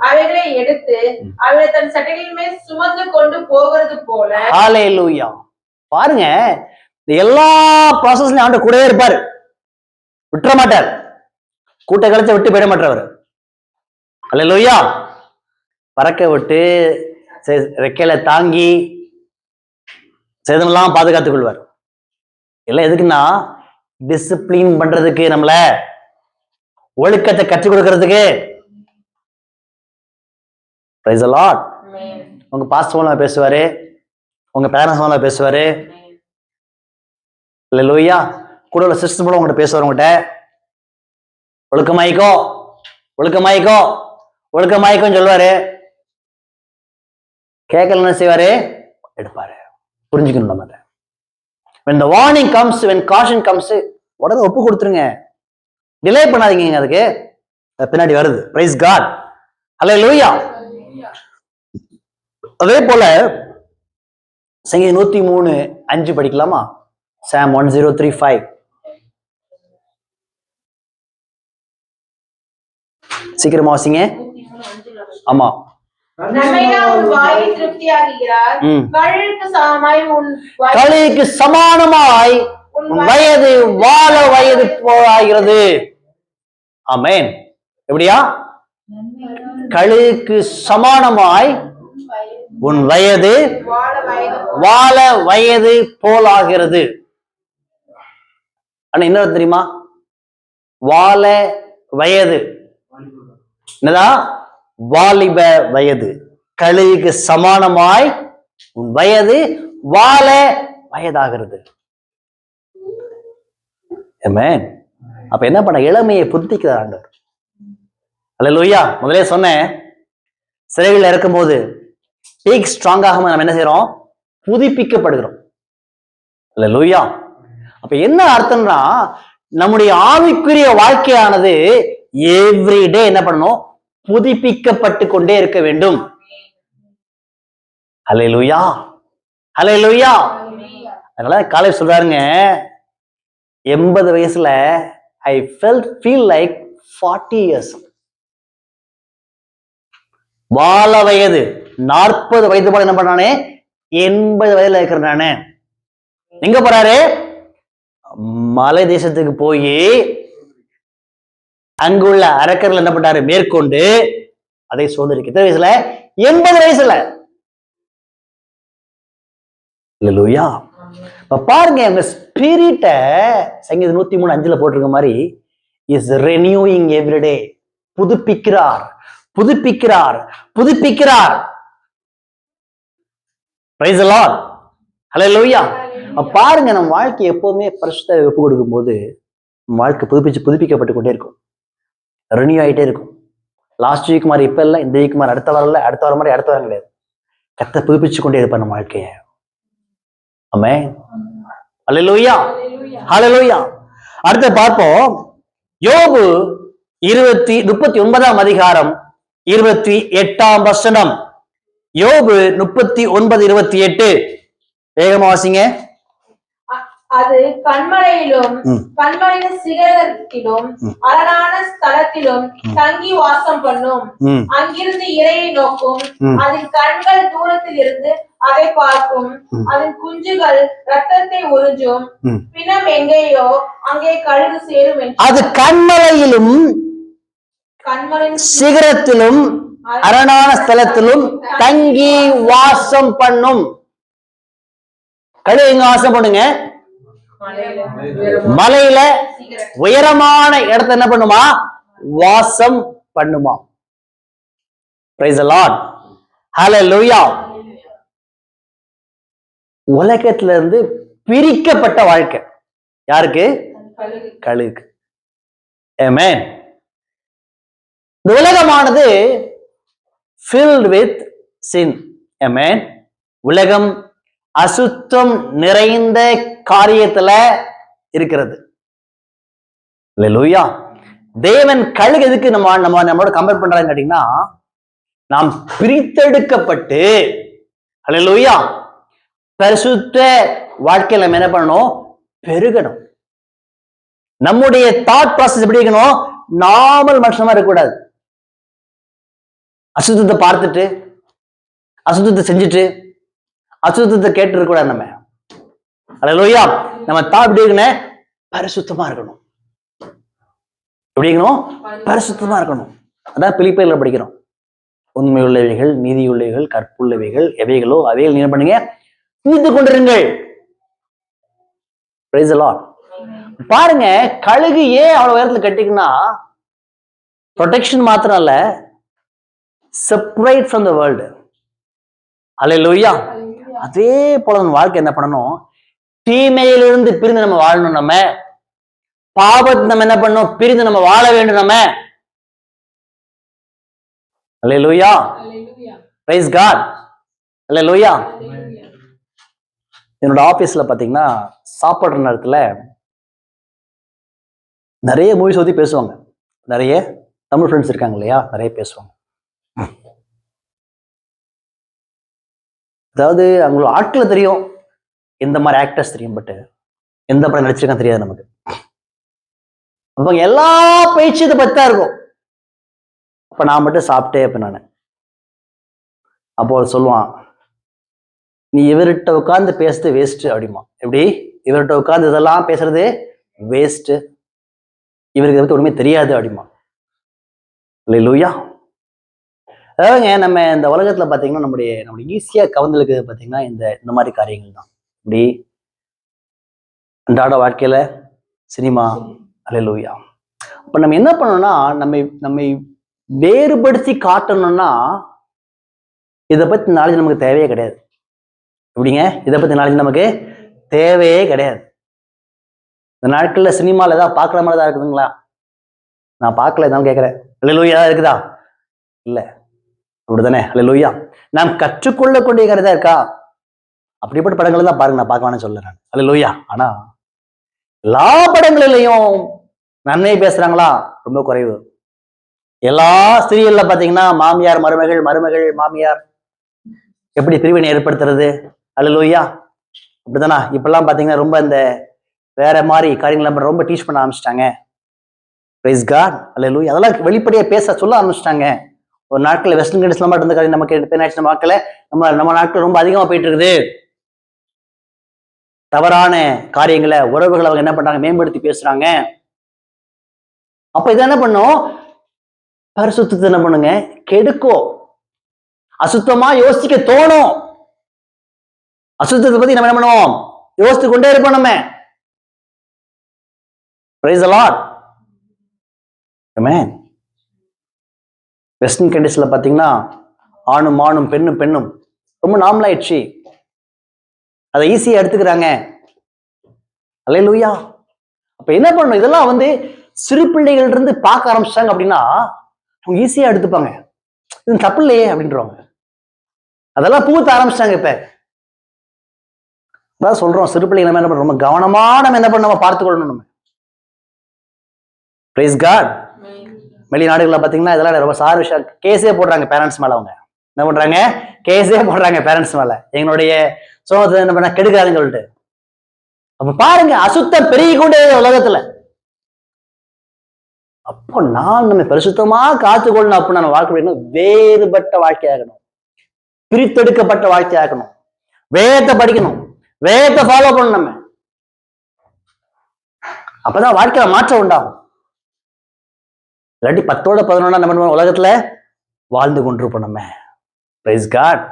அவைகளை எடுத்து அவைகளை தன் சட்டைகளின் மேல் சுமந்து கொண்டு போகிறது போல. ஹல்லேலூயா. பாருங்க, எல்லா ப்ராசஸ்லயும் ஆண்டவர் கூடவே இருப்பாரு, விட்டுற மாட்டார். கூட்டை கலைச்ச விட்டு போயிட மாட்டார். அல்லேலூயா. பறக்க விட்டு ரெக்கையில தாங்கி சேதமெல்லாம் பாதுகாத்துக் கொள்வார். எல்லாம் எதுக்குன்னா டிசிப்ளின் பண்றதுக்கு, நம்மள ஒழுக்கத்தை கற்றுக் கொடுக்கறதுக்கு. Price the Lord. உங்க பாஸ்டர் மூலமா பேசுவாரு, உங்க பேரண்ட்ஸ் மூலமா பேசுவாரு. அல்லேலூயா. கூட உள்ள சிஸ்டர் மூலம் உங்கள்கிட்ட பேசுவார். உங்ககிட்ட ஒழுக்கமாயிக்கோ ஒழுக்கமாயிக்கோ ஒழுக்கமாயிக்கோன்னு சொல்லுவாரு. கேட்கல என்ன செய்வாரு? எடுப்பாரு. புரிஞ்சுக்கணும் நம்ம. when the warning comes, when caution comes, உடனே ஒப்பு கொடுத்துருங்க. டிலே பண்ணாதீங்க. அதுக்கு பின்னாடி வருது. Praise God. அல்லேலூயா. அதே போல சங்கீதம் 103:5 படிக்கலாமா? சாம் 103:5. சீக்கிரமா வாசிங்க. ஆமா. கழுகுக்கு சமானமாய் உன் வயது வாழ வயது போலாகிறது. ஆமென். எப்படியா? கழுகுக்கு சமானமாய் உன் வயது வாழ வயது போலாகிறது. ஆனா என்ன தெரியுமா? வாழ வயது என்னதான்? வாலிப வயது. கழுகுக்கு சமானமாய் உன் வயது வாழ வயதாகிறது. ஆமென். அப்ப என்ன பண்ண? இளமையை புதுப்பிக்கிறார் ஆண்டவர். அல்லேலூயா. முதலே சொன்னேன், சிறையில் இருக்கும்போது பீக் ஸ்ட்ராங் ஆகாம நம்ம என்ன செய்யறோம்? புதுப்பிக்கப்படுகிறோம். அல்லேலூயா. அப்ப என்ன அர்த்தம்னா, நம்முடைய ஆவிக்குரிய வாழ்க்கையானது எவ்ரிடே என்ன பண்ணணும்? புதுப்பிக்கப்பட்டு கொண்டே இருக்க வேண்டும். அல்லேலூயா. அல்லேலூயா. அதனால காலேஜ் சொல்றாருங்க, 80 வயசுல ஐ feel like 40 years. வாழ வயது 40 வயது போல என்ன பண்ணானே? 80 வயதுல இருக்கிற நானே. எங்க போறாரு? மலை தேசத்துக்கு போய் அங்குள்ள அரக்கர்கள் என்ன பண்ணாரு? மேற்கொண்டு அதை சோதரிக்க. எத்தனை வயசுல? 80 வயசுல. அல்லேலூயா. இப்ப பாருங்க, உங்க ஸ்பிரிட்ட சங்கீதம் 103:5 போட்டிருக்க மாதிரி இஸ் ரெனியூயிங் எவ்ரிடே. புதுப்பிக்கிறார், புதுப்பிக்கிறார், புதுப்பிக்கிறார். Praise the Lord. ஹல்லேலூயா. பாருங்க, நம்ம வாழ்க்கை எப்பவுமே பரிசுத்த ஒப்பு கொடுக்கும் போது வாழ்க்கை புதுப்பிக்கப்பட்டு கொண்டே இருக்கும், ரெனியூ ஆகிட்டே இருக்கும். லாஸ்ட் வீக் மாதிரி இப்ப இல்லை, இந்த வீக் மாதிரி அடுத்த வாரம் இல்லை, அடுத்த வாரம் மாதிரி அடுத்த வாரம் கிடையாது. கர்த்தர் புதுப்பிச்சு கொண்டே இருப்பார் நம்ம வாழ்க்கையை. ஆமென். ஹல்லேலூயா, ஹல்லேலூயா. அடுத்து பார்ப்போம், யோபு 39 அதிகாரம் 28ஆம் வசனம். யோபு 39:28. வேகமா வாசிங்க. அது கண்மலையிலும் கண்மலையின் சிகரத்திலும் அரணான ஸ்தலத்திலும் தங்கி வாசம் பண்ணும். அங்கிருந்து இரையை நோக்கும். அதன் கண்கள் தூரத்தில் இருந்து அதை பார்க்கும். அதன் குஞ்சுகள் ரத்தத்தை உறிஞ்சும். பிணம் எங்கேயோ அங்கே கழுகு சேரும் என்று. அது கண்மலையிலும் கண்மலையின் சிகரத்திலும் அரணான ஸ்தலத்திலும் தங்கி வாசம் பண்ணும். கழுகு எங்க வாசம் பண்ணுங்க? மலையில உயரமான இடத்தை என்ன பண்ணுமா? வாசம் பண்ணுமா. Praise the Lord. Hallelujah. உலகத்துல இருந்து பிரிக்கப்பட்ட வாழ்க்கை யாருக்கு? கழுகு. Amen. இந்த உலகமானது filled with sin. Amen. உலகம் அசுத்தம் நிறைந்த காரியத்துல இருக்கிறது. அல்லேலூயா. தேவன் கழுகு எதுக்கு நம்மளோட கம்பேர் பண்றான்னு கேட்டீங்கன்னா, நாம் பிரித்தெடுக்கப்பட்டு அல்லேலூயா பரிசுத்த வாழ்க்கையில நம்ம என்ன பண்ணணும்? பெருகணும். நம்முடைய தாட் ப்ராசஸ் எப்படி இருக்கணும்? நார்மல் மனுஷமா இருக்கக்கூடாது. அசுத்தத்தை பார்த்துட்டு, அசுத்தத்தை செஞ்சுட்டு, அசுத்தத்தை கேட்டு இருக்கக்கூடாது. நம்ம அல்லேலூயா நம்ம தாட் எப்படி இருக்கணும்? பரிசுத்தமா இருக்கணும். எப்படி இருக்கணும்? பரிசுத்தமா இருக்கணும். அதான் பிலிப்பியர்ல படிக்கிறோம், உண்மை உள்ளவைகள், நீதி உள்ளவைகள், கற்புள்ளவைகள் எவைகளோ அவைகள் நீங்க பண்ணுங்க, சிந்தித்துக் கொண்டிருங்கள். Praise the Lord. பாருங்க, கழுகு ஏன் அவ்வளவு உயரத்துல கட்டிக்குன்னா, ப்ரொடெக்ஷன் மாத்திரம் இல்ல, செப்பரேட் ஃப்ரம் த வேர்ல்டு. அல்லேலூயா. அதே போல நம்ம வாழ்க்கை என்ன பண்ணணும்? தீமையிலிருந்து பிரிந்து நம்ம வாழணும். நம்ம பாவத்தை நம்ம என்ன பண்ணணும்? பிரிந்து நம்ம வாழ வேண்டும். நம்ம அல்லேலூயா. Praise God. அல்லேலூயா. என்னோட ஆபீஸ்ல பாத்தீங்கன்னா, சாப்பிடுற நேரத்துல நிறைய மூவிஸ் பத்தி பேசுவாங்க. நிறைய தமிழ் ஃப்ரெண்ட்ஸ் இருக்காங்க இல்லையா, நிறைய பேசுவாங்க. அதாவது அவங்களோட ஆட்களை தெரியும், எந்த மாதிரி ஆக்டர்ஸ் தெரியும், பட் எந்த படம் நடிச்சிருக்கான்னு தெரியாது நமக்கு. அப்ப எல்லா பேச்சு இதை பத்தி தான் இருக்கும். அப்ப நான் மட்டும் சாப்பிட்டே இருப்பேன் நான். அப்போ சொல்லுவான், நீ இவர்கிட்ட உட்கார்ந்து பேசுறது வேஸ்ட் அப்படிமா. எப்படி? இவர்கிட்ட உட்கார்ந்து இதெல்லாம் பேசுறது வேஸ்ட், இவருக்கு இதை பத்தி ஒண்ணுமே தெரியாது அப்படிமா. அல்லேலூயா. அதாவதுங்க, நம்ம இந்த உலகத்துல பாத்தீங்கன்னா நம்முடைய ஈஸியா கவர்ந்தலுக்கு பாத்தீங்கன்னா இந்த மாதிரி காரியங்கள் தான். இப்படி அன்றாட வாழ்க்கையில சினிமா. அல்லேலூயா. அப்ப நம்ம என்ன பண்ணணும்னா, நம்மை வேறுபடுத்தி காட்டணும்னா, இதை பத்தி நாலேஜ் நமக்கு தேவையே கிடையாது. எப்படிங்க? இதை பத்தி நாலேஜ் நமக்கு தேவையே கிடையாது. இந்த நாட்கள்ல சினிமால ஏதாவது பார்க்குற மாதிரி தான் இருக்குதுங்களா? நான் பார்க்கல, தான் கேட்கிறேன். அல்லேலூயா. ஏதாவது இருக்குதா? இல்ல. அப்படிதானே? அல்லேலூயா. நாம் கற்றுக்கொள்ளக்கூடிய கருதா இருக்கா? அப்படிப்பட்ட படங்கள் தான் பாருங்க, நான் பார்க்கவானு சொல்றேன். அல்லேலூயா. ஆனா எல்லா படங்களிலையும் நன்மை பேசுறாங்களா? ரொம்ப குறைவு. எல்லா சீரியல்ல பாத்தீங்கன்னா மாமியார் மருமகள், மருமகள் மாமியார் எப்படி பிரிவினை ஏற்படுத்துறது. அல்லேலூயா. அப்படிதானா? இப்பெல்லாம் பாத்தீங்கன்னா ரொம்ப இந்த வேற மாதிரி காரியங்களை ரொம்ப டீச் பண்ண ஆரம்பிச்சிட்டாங்க. Praise God. அல்லேலூயா. அதெல்லாம் வெளிப்படையா பேச சொல்ல ஆரம்பிச்சிட்டாங்க. ஒரு நாட்கள் வெஸ்டர்ன் கண்ட்ரீஸ்ல மட்டும் இருந்த காரியம் நமக்கு என்ன வாக்கல நம்ம நாட்கள் ரொம்ப அதிகமா போயிட்டு இருக்குது. தவறான காரியங்களை, உறவுகளை அவங்க என்ன பண்றாங்க? மேம்படுத்தி பேசுறாங்க. அப்ப இதை என்ன பண்ணும்? பரிசுத்தத்தை என்ன பண்ணுங்க? கெடுக்கும். அசுத்தமா யோசிக்க தோணும். அசுத்தத்தை பத்தி நம்ம என்ன பண்ணுவோம்? யோசித்து கொண்டே இருப்போம் நம்ம. Praise the Lord. Amen. Western கண்ட்ரீஸ்ல பாத்தீங்கன்னா ஆணும் ஆணும் பெண்ணும் பெண்ணும் ரொம்ப நார்மலாயிடுச்சு. அதை ஈஸியா எடுத்துக்கிறாங்க. அல்லேலூயா. அப்ப என்ன பண்ணணும்? இதெல்லாம் வந்து சிறு பிள்ளைகள் இருந்து பார்க்க ஆரம்பிச்சிட்டாங்க அப்படின்னா அவங்க ஈஸியா எடுத்துப்பாங்க. இது தப்பு இல்லையே அப்படின்றவாங்க. அதெல்லாம் பூத்த ஆரம்பிச்சிட்டாங்க. இப்ப அதான் சொல்றோம், சிறு பிள்ளைகள் நம்ம என்ன பண்றோம், ரொம்ப கவனமா நம்ம என்ன பண்ண நம்ம பார்த்துக்கொள்ளணும். நம்ம பிரைஸ் காட். வெளிநாடுகளில் பாத்தீங்கன்னா இதெல்லாம் ரொம்ப சார் விஷயம், கேஸே போடுறாங்க பேரண்ட்ஸ் மேல. அவங்க என்ன பண்றாங்க? கேஸே போடுறாங்க பேரண்ட்ஸ் மேல. எங்களுடைய சோகத்தை என்ன பண்ண கெடுக்காதுன்னு சொல்லிட்டு. அப்ப பாருங்க, அசுத்தம் பெருகி கொண்டே உலகத்துல. அப்போ நம்ம பரிசுத்தமா காத்துக்கொள்ளணும். அப்ப நம்ம வாழ்க்கை வேறுபட்ட வாழ்க்கையாகணும், பிரித்தெடுக்கப்பட்ட வாழ்க்கையாகணும். வேதத்தை படிக்கணும், வேதத்தை ஃபாலோ பண்ணணும். நம்ம அப்பதான் வாழ்க்கையில மாற்றம் உண்டாகும். இல்லாட்டி 10ஓட 11 நம்ம உலகத்துல வாழ்ந்து கொண்டிருப்போம் நம்ம. Praise God.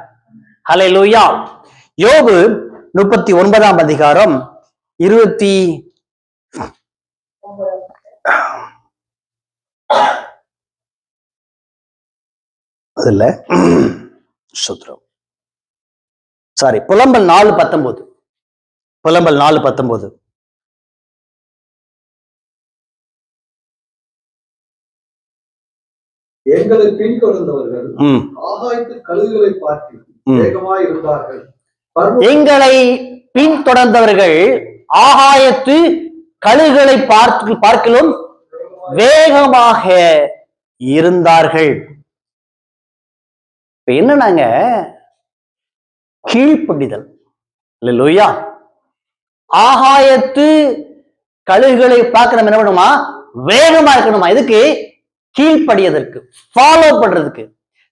ஹல்லேலூயா. யோபு 39ஆம் அதிகாரம் 20 அதுல சுத்ரம் சாரி புலம்பல் 4:19. புலம்பல் 4:19. எங்களை பின்தொடர்ந்தவர்கள் ஆகாயத்து கழுகுகளை பார்த்து வேகமாய் இருந்தார்கள். எங்களை பின்தொடர்ந்தவர்கள் ஆகாயத்து கழுகுகளை பார்க்கிலும் வேகமாக இருந்தார்கள். என்னன்னாங்க, கீழ்ப்படிதல். அல்லேலூயா. ஆகாயத்து கழுகுகளை பார்க்க நம்ம என்ன பண்ணுமா? வேகமா இருக்கணுமா? இதுக்கு கீழ்ப்படியதற்கு, ஃபாலோ பண்றதுக்கு.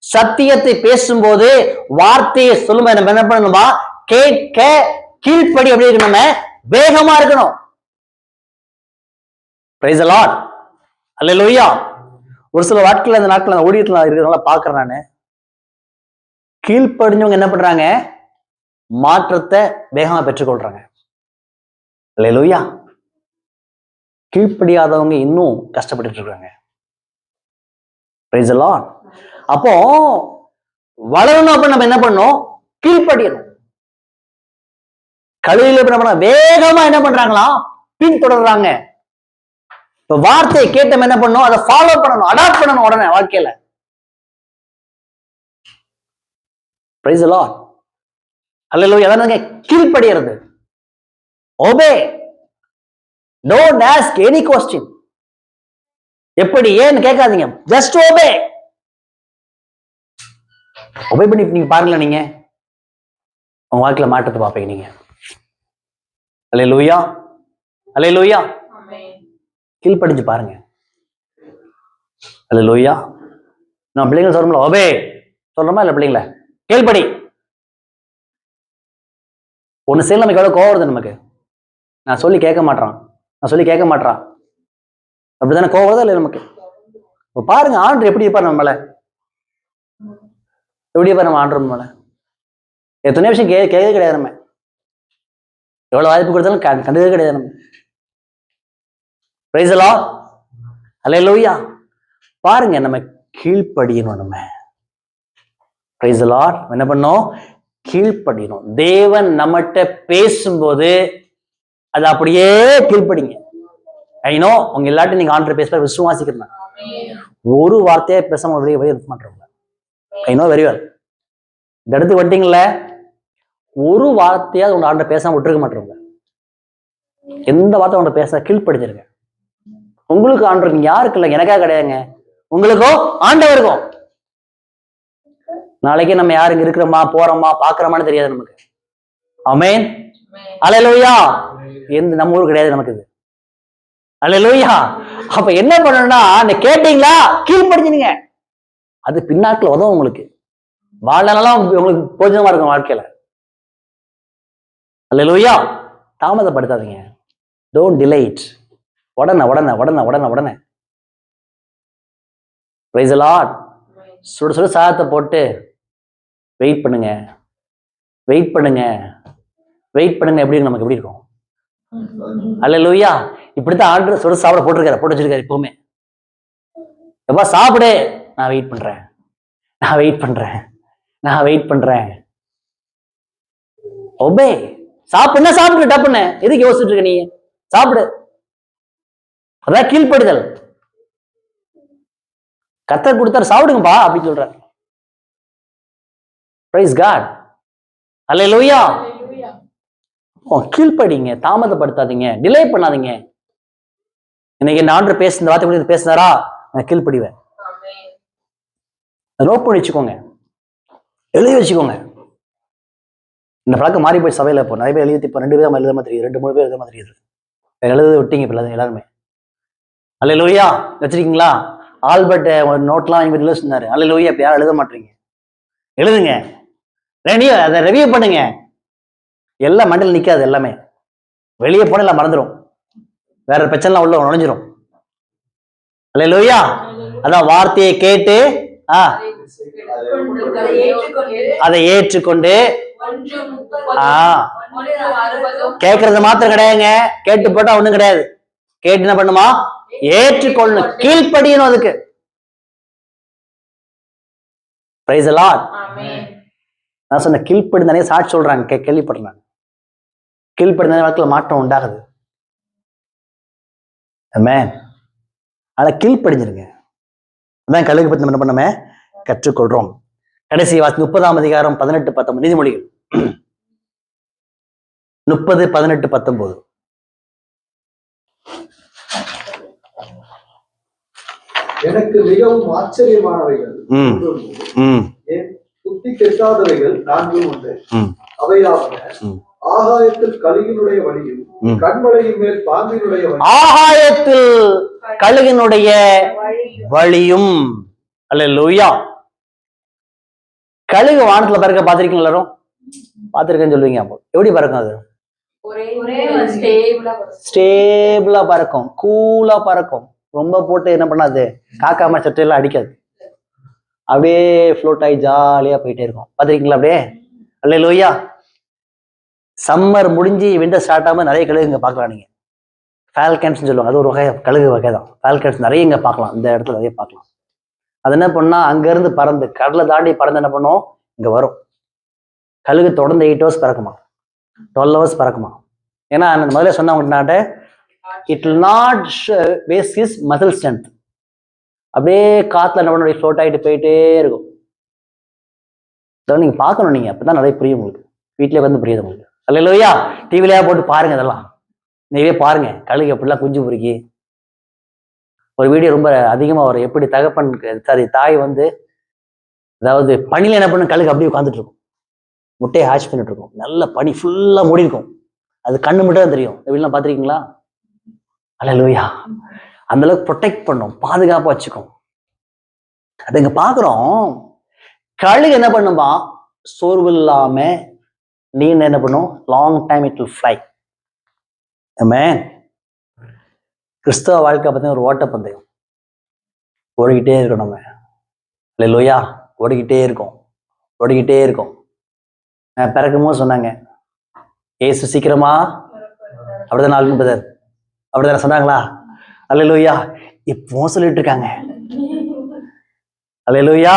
சத்தியத்தை பேசும்போது வார்த்தையை சொல்லும் நம்ம என்ன பண்ணணுமா? கேட்க கீழ்ப்படி. எப்படி இருக்கணும்? நம்ம வேகமா இருக்கணும். Praise the Lord. அல்லேலூயா. ஒரு சில நாட்கள் அந்த நாட்கள் ஊழியத்துல இருக்கிறதுனால பாக்குறேன் நானு, கீழ்ப்படிஞ்சவங்க என்ன பண்றாங்க? மாற்றத்தை வேகமா பெற்றுக்கொள்றாங்க. அல்லேலூயா. கீழ்ப்படியாதவங்க இன்னும் கஷ்டப்பட்டு இருக்காங்க. Price the Lord. அப்போ வளரணும். அப்ப நம்ம என்ன பண்ணணும்? கீழ்ப்படியணும். கழுவில என்ன வேகமா என்ன பண்றாங்களா? பின்தொடர்றாங்க. இப்ப வார்த்தையை கேட்டோம் என்ன பண்ணணும்? அதை ஃபாலோ பண்ணணும், அடாப்ட் பண்ணணும் உடனே வாழ்க்கையில. Praise the Lord. அல்லேலூயா. அதானங்க கீழ்ப்படியிறது. obey, don't ask any question. எப்படி ஏன்னு கேட்காதீங்க, ஜஸ்ட் obey. obey பண்ணி நீங்க பாருங்களேன், நீங்க உங்க வாழ்க்கையில மாற்றத்தை பார்ப்பீங்க நீங்க. அல்லேலூயா. அல்லேலூயா. கீழ்ப்படிஞ்சு பாருங்க. அல்லேலூயா. நான் பிள்ளைங்க சொல்றோம்ல, obey சொல்றோமா இல்ல? பிள்ளைங்கள கீழ்ப்படி. ஒண்ணு செய்யல, நமக்கு எவ்வளவு கோவம் வருது நமக்கு. நான் சொல்லி கேட்க மாட்டான், நான் சொல்லி கேட்க மாட்டான், அப்படித்தானே கோவம் வருதா இல்லையா நமக்கு? பாருங்க ஆண்டவர் எப்படி இருப்பார் நம்மள, எப்படி இருப்பார் நம்ம ஆண்டவர் நம்மள. எத்தனை விஷயம் கேட்க கிடையாது. நம்ம எவ்வளவு வாய்ப்பு கொடுத்தாலும் கண்டதே கிடையாது நம்ம. Praise the Lord. அல்லேலூயா. பாருங்க, நம்ம கீழ்ப்படியணும். நம்ம பிரைஸ் தி லார்ட். என்ன பண்ணோம்? கீழ்ப்படியணும். தேவன் நம்மகிட்ட பேசும்போது அது அப்படியே கீழ்ப்படிங்க. ஐநோ உங்க எல்லாத்தையும் நீங்க ஆண்டவர் பேசுற விசுவாசிக்கிறேன். ஒரு வார்த்தையா பேசாம வெளியே இருக்க மாட்டோம். I know very well. இந்த இடத்துக்கு வந்துட்டீங்கல்ல, ஒரு வார்த்தையா உங்க ஆண்டவர் பேசாம விட்டுருக்க மாட்டோங்க. எந்த வார்த்தை உங்க பேச கீழ்ப்படிஞ்சிருங்க. உங்களுக்கு ஆண்டவர் யாருக்கு இல்லை, எனக்கா கிடையாதுங்க, உங்களுக்கும் ஆண்டவருக்கும். நாளைக்கு நம்ம யாருங்க இருக்கிறோமா, போறோமா, பாக்குறோமான்னு தெரியாது நமக்கு. ஆமென். அல்லேலூயா. எந்த நம்ம ஊருக்கு கிடையாது நமக்கு இது. அல்லேலூயா. அப்ப என்ன பண்ணணும்னா, அந்த கேட்டீங்களா, கீழ்ப்படிஞ்சுங்க. அது பின்னாட்கள் உதவும் உங்களுக்கு. வாழ்நாளெல்லாம் உங்களுக்கு போஜனமா இருக்கும் வாழ்க்கையில. அல்லேலூயா. தாமதப்படுத்தாதீங்க. Don't delay it. உடனே உடனே உடனே உடனே உடனே. Praise the Lord. சுட சுட சாதத்தை போட்டு வெயிட் பண்ணுங்க, வெயிட் பண்ணுங்க, வெயிட் பண்ணுங்க. எப்படி நமக்கு எப்படி இருக்கும்? அல்லேலூயா. இப்படித்தான் ஆண்டவர் சுட சாப்பிட போட்டிருக்காரு, போட்டு வச்சிருக்காரு. எப்பவுமே எப்பா சாப்பிடு, நான் வெயிட் பண்றேன், நான் வெயிட் பண்றேன், நான் வெயிட் பண்றேன். ஒபே. சாப்பிடுனா சாப்பிட்டு டப்புன்னு எதுக்கு யோசிச்சுட்டு இருக்க நீ? சாப்பிடு. அதான் கீழ்ப்படுதல். கர்த்தர் கொடுத்தாரு, சாப்பிடுங்கப்பா அப்படின்னு சொல்றாரு. Praise God. அல்லேலூயா. கீழ்ப்படிங்க, தாமதப்படுத்தாதீங்க, டிலே பண்ணாதீங்க. இன்னைக்கு இந்த ஆண்டவர் இந்த வார்த்தை குறித்து பேசினாரா, நான் கீழ்ப்படிவேன். நோட் பண்ணி வச்சுக்கோங்க, எழுதி வச்சுக்கோங்க. இந்த பழக்கம் மாறி போய் சபையில இப்போ நிறைய பேர் எழுதி, இப்போ 2 விதமா எழுத தெரியுது, 2-3 பேர் எழுத தெரியுது. எழுத விட்டீங்க இப்ப எல்லாருமே. அல்லேலூயா. வச்சிருக்கீங்களா? ஆல்பர்ட் ஒரு நோட்லாம் வாங்கி எழுத சொன்னாரு. அல்லேலூயா. இப்ப யாரும் எழுத மாட்டீங்க. எழுதுங்க, அதை ரிவ்யூ பண்ணுங்க. எல்லாம் மண்டல நிக்காது, எல்லாமே வெளியே போன எல்லாம் மறந்துடும், வேற பிரச்சனை உள்ள நுழைஞ்சிரும். அல்லேலூயா. அதான் வார்த்தையை கேட்டு அதை ஏற்றுக்கொண்டு கேட்கறது மாத்திரம் கிடையாதுங்க, கேட்டு போட்டா ஒண்ணும் கிடையாது. கேட்டு என்ன பண்ணுமா, ஏற்றுக்கொள்ளணும், கீழ்ப்படியணும். அதுக்கு பிரைஸ் தி லார்ட். நான் சொன்ன கீழ்ப்படிந்தானே சாட்சி சொல்றாங்க, கேள்விப்படுறாங்க. கீழ்ப்படிந்தானே வாழ்க்கையில மாற்றம் உண்டாகுது. ஆமென். ஆனா கீழ்ப்படிஞ்சிருங்க. அதான் கழுகு பத்தி நம்ம என்ன பண்ணோமே கற்றுக்கொள்றோம். கடைசி 30ஆம் அதிகாரம் 18-19 நீதிமொழிகள் 30-18-19. எனக்கு மிகவும் ஆச்சரியமானவைகள் என் புத்தி கெட்டாதவைகள் 4 உண்டு. அவையாவன ஆகாயத்தில் கழுகினுடைய வழியும் கண்மலையின் மேல் பாம்பினுடைய வழியும். ஆகாயத்தில் கழுகினுடைய வழியும். அல்லேலூயா. கழுகு வானத்துல பறக்க பாத்திருக்கீங்க எல்லாரும்? பாத்திருக்கேன்னு சொல்லுவீங்க. அப்போ எப்படி பறக்கும்? அது ஸ்டேபிளா பறக்கும், கூலா பறக்கும். ரொம்ப போட்டு என்ன பண்ணாது, காக்காம சட்டையெல்லாம் அடிக்காது. அப்படியே ஃப்ளோட் ஆகி ஜாலியா போயிட்டே இருக்கும். பாத்திருக்கீங்களா அப்படியே? அல்லேலூயா. சம்மர் முடிஞ்சு விண்டர் ஸ்டார்ட் ஆகாம நிறைய கழுகு இங்க பார்க்கலாம். நீங்க ஃபால்கன்ஸ் சொல்லுவாங்க, அது ஒரு வகை கழுகு வகை தான். ஃபால்கன்ஸ் நிறைய இங்க பார்க்கலாம், இந்த இடத்துல நிறைய பார்க்கலாம். அது என்ன பண்ணா, அங்க இருந்து பறந்து கடலை தாண்டி பறந்து என்ன பண்ணும், இங்க வரும். கழுகு தொடர்ந்து 8 hours பறக்குமா, 12 hours பறக்குமா. ஏன்னா முதல்ல சொன்னவங்கனாட்ட it will not waste his muscle strength. அப்படியே காத்துல என்ன பண்ண ஃப்ளோட் ஆகிட்டு போயிட்டே இருக்கும். நீங்க பார்க்கணும், நீங்க அப்பதான் நிறைய புரியும் உங்களுக்கு. வீட்டிலே வந்து புரியுது உங்களுக்கு. அல்லேலூயா. டிவிலையா போட்டு பாருங்க, இதெல்லாம் நீங்களே பாருங்க. கழுகு எப்படிலாம் குஞ்சு பொறுக்கி ஒரு வீடியோ ரொம்ப அதிகமா வரும். எப்படி தகப்பன் தாய் வந்து, அதாவது பனியில என்ன பண்ணும், கழுகு அப்படியே உட்காந்துட்டு இருக்கும், முட்டையை ஹேட்ச் பண்ணிட்டு இருக்கும். நல்ல பனி ஃபுல்லா மூடி இருக்கும், அது கண்ணு மட்டும் தான் தெரியும். இந்த வீடுலாம் பார்த்துருக்கீங்களா? அல்லேலூயா. அந்த அளவுக்கு ப்ரொடெக்ட் பண்ணும், பாதுகாப்பா வச்சுக்கும். அது இங்க பாக்குறோம். கழுகு என்ன பண்ணுமா, சோர்வு இல்லாம நீ என்ன பண்ணும், long time it will fly. ஆமென். கிறிஸ்தவ வாழ்க்கை பார்த்தீங்கன்னா ஒரு ஓட்டப்பந்தயம், ஓடிக்கிட்டே இருக்கோம் நம்ம. அல்லேலூயா. ஓடிக்கிட்டே இருக்கோம், ஓடிக்கிட்டே இருக்கோம். பிறக்கும்போது சொன்னாங்க, ஏசு சீக்கிரமா, அப்படிதான் நாலு பிரதர் அப்படிதான சொன்னாங்களா? அல்லேலூயா. இப்போ சொல்லிட்டு இருக்காங்க. அல்லேலூயா.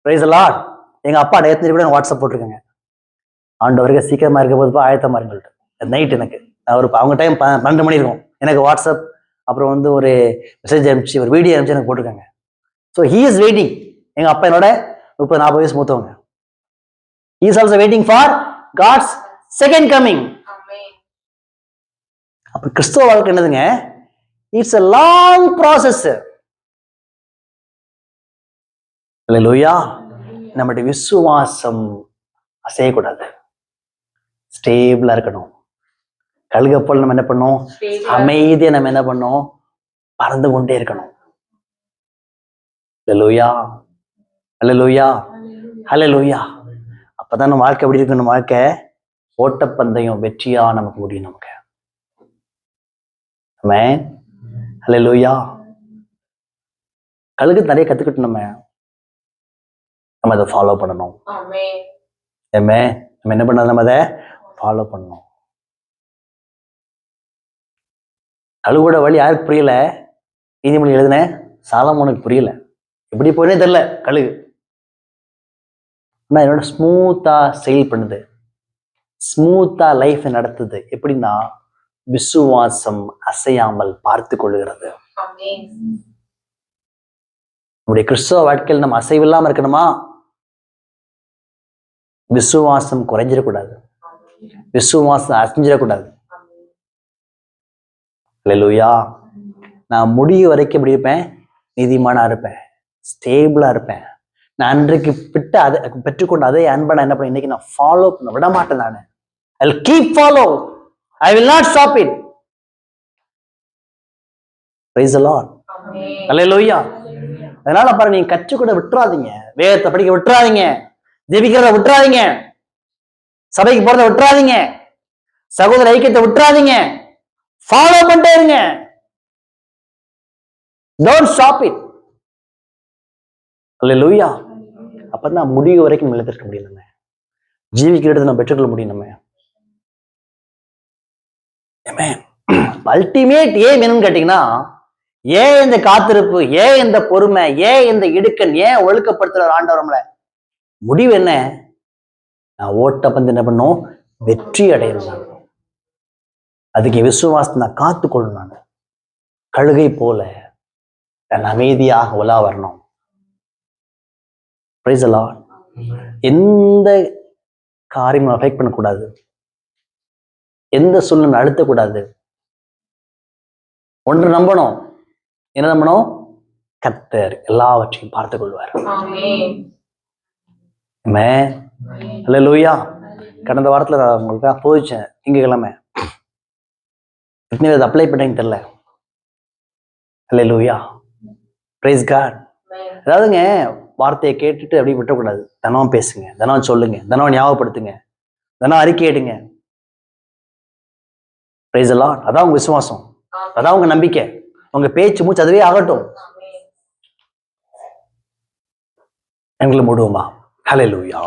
Praise the Lord. எங்க அப்பா நேத்து கூட வாட்ஸ்அப் போட்டிருக்காங்க, ஆண்டவருக்கு சீக்கிரமா இருக்க போது ஆயத்தமா இருங்கள்ட்டு. நைட் எனக்கு ஒரு அவங்க டைம் 12 மணி இருக்கும், எனக்கு வாட்ஸ்அப் அப்புறம் வந்து ஒரு மெசேஜ் அனுப்பிச்சு ஒரு வீடியோ அனுப்பிச்சு எனக்கு போட்டிருக்காங்க. So he is waiting. எங்க அப்பா என்னோட 30-40 வயசு மூத்தவங்க. He is also waiting for God's second coming. அப்ப கிறிஸ்தவ வாழ்க்கை என்னதுங்க? It's a long process. அல்லேலூயா. நம்முடைய விசுவாசம் அசையக்கூடாது, ஸ்டேபிளா இருக்கணும். கழுகை போல நம்ம என்ன பண்ணோம், அமைதியா நம்ம என்ன பண்ணோம், பறந்து கொண்டே இருக்கணும். அல்லேலூயா. அல்லேலூயா. அல்லேலூயா. அப்பதான் நம்ம வாழ்க்கை எப்படி இருக்கு, நம்ம வாழ்க்கை ஓட்டப்பந்தயம் வெற்றியா நமக்கு முடியும். நமக்கு ஆமென். அல்லேலூயா. கழுகு நிறைய கத்துக்கிட்டு நம்ம அதை ஃபாலோ பண்ணணும். ஆமென். நம்ம என்ன பண்ணணும், நம்ம அதை ஃபாலோ பண்ணணும். கழுகோட வழி யாருக்கு புரியல? நீதிமொழி எழுதின சாலமோனுக்கு புரியல, எப்படி போனே தெரியல கழுகு. ஆனா என்னோட ஸ்மூத்தா செயல் பண்ணுது, ஸ்மூத்தா லைஃப் நடத்துது. எப்படின்னா விசுவாசம் அசையாமல் பார்த்து கொள்கிறது. ஆமென். நம்முடைய கிறிஸ்தவ வாழ்க்கையில் நம்ம அசைவில்லாம இருக்கணுமா? விசுவாசம் குறைஞ்சிடக்கூடாது, விசுவாசம் அசைஞ்சிடக்கூடாது. அல்லேலூயா. நான் முடிய வரைக்கும் எப்படி இருப்பேன்? நீதிமானா இருப்பேன், ஸ்டேபிளா இருப்பேன். நான் அன்றைக்கு அதை பெற்றுக்கொண்டு அதே அன்பை நான் என்ன பண்ண இன்னைக்கு நான் ஃபாலோ பண்ண விட மாட்டேன். நான் I will keep follow, I will not stop it. Praise the Lord. ஆமென். அல்லேலூயா. அதனால பாரு, நீங்க கற்றுக்கூட விட்டுறாதீங்க, வேதத்தை படிக்க விட்டுறாதீங்க, ஜெபிக்கிறத விட்டுறாதீங்க, சபைக்கு போறத விட்டுறாதீங்க, சகோதர ஐக்கியத்தை விட்டுறாதீங்க. ஃபாலோ பண்ணிட்டே இருங்க. Don't stop it. அல்லேலூயா. அப்பதான் முடிவு வரைக்கும் நிலைத்திருக்க முடியும். நம்ம ஜீவிக்கிறது நம்ம பெற்றுக்கொள்ள முடியும். நம்ம அல்டிமேட் ஏன் என்னன்னு கேட்டீங்கன்னா, ஏன் இந்த காத்திருப்பு, ஏன் இந்த பொறுமை, ஏன் இந்த இடுக்கன், ஏன் ஒழுக்கப்படுத்துற ஆண்டவர் நம்மள? முடிவு என்ன? நான் ஓட்ட பந்து என்ன பண்ணும்? வெற்றி அடையணும். அதுக்கு விசுவாசத்தை நான் காத்துக்கொள்ளணும். நான் கழுகை போல நான் அமைதியாக உலா வரணும். Price the Lord. எந்த காரியமும் அஃபெக்ட் பண்ணக்கூடாது, எந்த சூழ்நிலை அழுத்தக்கூடாது. ஒன்று நம்பணும். என்ன நம்பணும்? கர்த்தர் எல்லாவற்றையும் பார்த்துக் கொள்வார். ஆமென். அல்லேலூயா. கடந்த வாரத்துல நான் உங்களுக்கு போதிச்சேன், திங்கட்கிழமை. எத்தனை அப்ளை பண்ணீங்கன்னு தெரியல. அல்லேலூயா. Praise God. அதாவதுங்க, வார்த்தையை கேட்டுட்டு அப்படியே விட்டக்கூடாது. தினம் பேசுங்க, தினம் சொல்லுங்க, தினம் ஞாபகப்படுத்துங்க, தினம் அறிக்கை எடுங்க. Price the Lord. அதான் உங்க விசுவாசம், அதான் உங்க நம்பிக்கை. உங்க பேச்சு மூச்சு அதுவே ஆகட்டும். எங்களை மூடுவோமா? ஹல்லேலூயா.